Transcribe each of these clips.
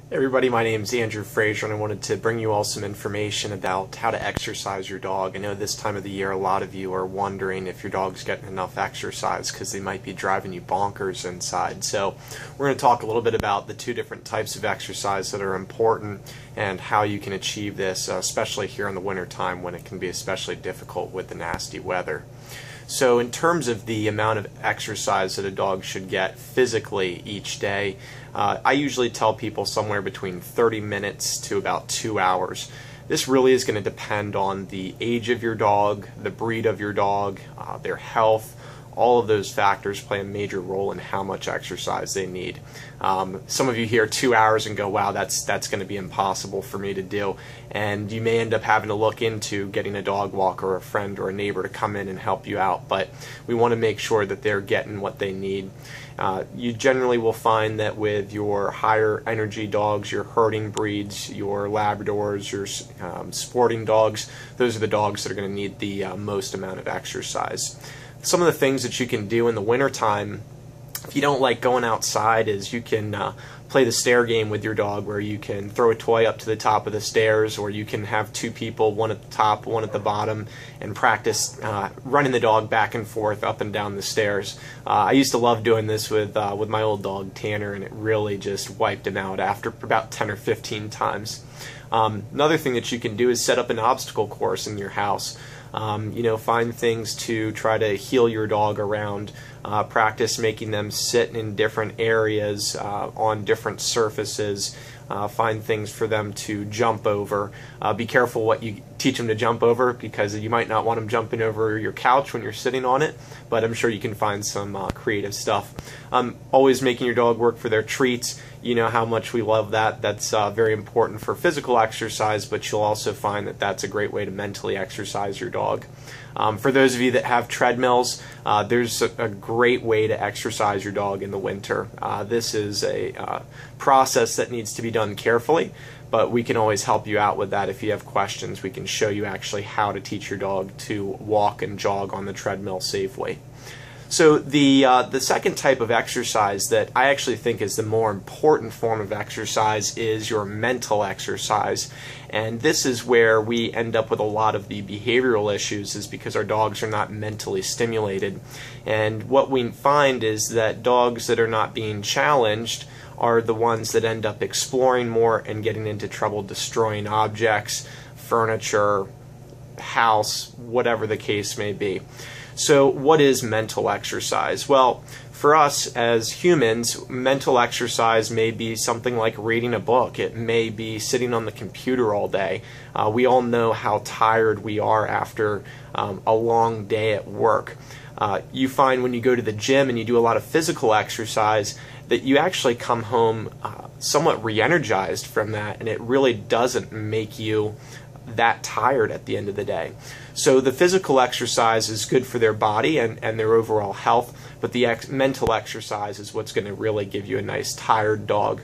Hey everybody, my name is Andrew Fraser, and I wanted to bring you all some information about how to exercise your dog. I know this time of the year a lot of you are wondering if your dog's getting enough exercise because they might be driving you bonkers inside. So we're going to talk a little bit about the two different types of exercise that are important and how you can achieve this, especially here in the winter time when it can be especially difficult with the nasty weather. So in terms of the amount of exercise that a dog should get physically each day, I usually tell people somewhere between 30 minutes to about 2 hours. This really is going to depend on the age of your dog, the breed of your dog, their health. All of those factors play a major role in how much exercise they need. Some of you hear 2 hours and go, wow, that's going to be impossible for me to do. And you may end up having to look into getting a dog walker or a friend or a neighbor to come in and help you out. But we want to make sure that they're getting what they need. You generally will find that with your higher energy dogs, your herding breeds, your Labradors, your sporting dogs, those are the dogs that are going to need the most amount of exercise. Some of the things that you can do in the wintertime, if you don't like going outside, is you can play the stair game with your dog, where you can throw a toy up to the top of the stairs, or you can have two people, one at the top, one at the bottom, and practice running the dog back and forth up and down the stairs. I used to love doing this with my old dog Tanner, and it really just wiped him out after about 10 or 15 times. Another thing that you can do is set up an obstacle course in your house. Find things to try to heal your dog around. Practice making them sit in different areas on different surfaces. Find things for them to jump over. Be careful what you teach them to jump over, because you might not want them jumping over your couch when you're sitting on it, but I'm sure you can find some creative stuff. Always making your dog work for their treats. You know how much we love that. That's very important for physical exercise, but you'll also find that that's a great way to mentally exercise your dog. For those of you that have treadmills, there's a great way to exercise your dog in the winter. This is a process that needs to be done carefully, but we can always help you out with that. If you have questions, we can show you actually how to teach your dog to walk and jog on the treadmill safely. So the second type of exercise that I actually think is the more important form of exercise is your mental exercise. And this is where we end up with a lot of the behavioral issues, is because our dogs are not mentally stimulated. And what we find is that dogs that are not being challenged are the ones that end up exploring more and getting into trouble destroying objects, furniture, house, whatever the case may be. So what is mental exercise? Well, for us as humans, mental exercise may be something like reading a book. It may be sitting on the computer all day. We all know how tired we are after a long day at work. You find when you go to the gym and you do a lot of physical exercise that you actually come home somewhat re-energized from that, and it really doesn't make you that tired at the end of the day. So the physical exercise is good for their body and their overall health, but the mental exercise is what's going to really give you a nice tired dog.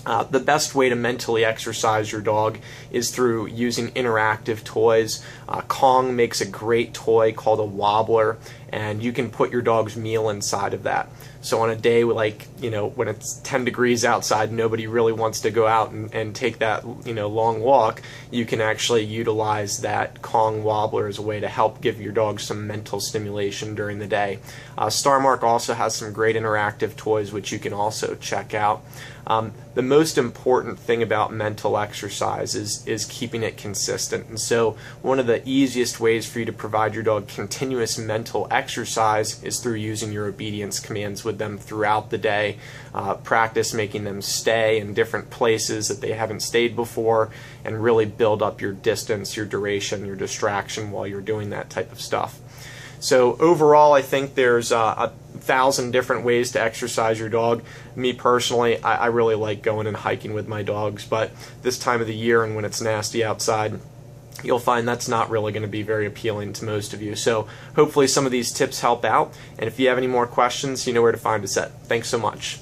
The best way to mentally exercise your dog is through using interactive toys. Kong makes a great toy called a wobbler, and you can put your dog's meal inside of that. So on a day like, when it's 10 degrees outside, nobody really wants to go out and take that, long walk, you can actually utilize that Kong wobbler as a way to help give your dog some mental stimulation during the day. Starmark also has some great interactive toys which you can also check out. The most important thing about mental exercise is keeping it consistent. And so one of the easiest ways for you to provide your dog continuous mental exercise is through using your obedience commands with them throughout the day. Practice making them stay in different places that they haven't stayed before, and really build up your distance, your duration, your distraction while you're doing that type of stuff. So overall, I think there's 1,000 different ways to exercise your dog. Me personally, I really like going and hiking with my dogs, but this time of the year and when it's nasty outside, you'll find that's not really going to be very appealing to most of you. So hopefully some of these tips help out, and if you have any more questions, you know where to find us at. Thanks so much.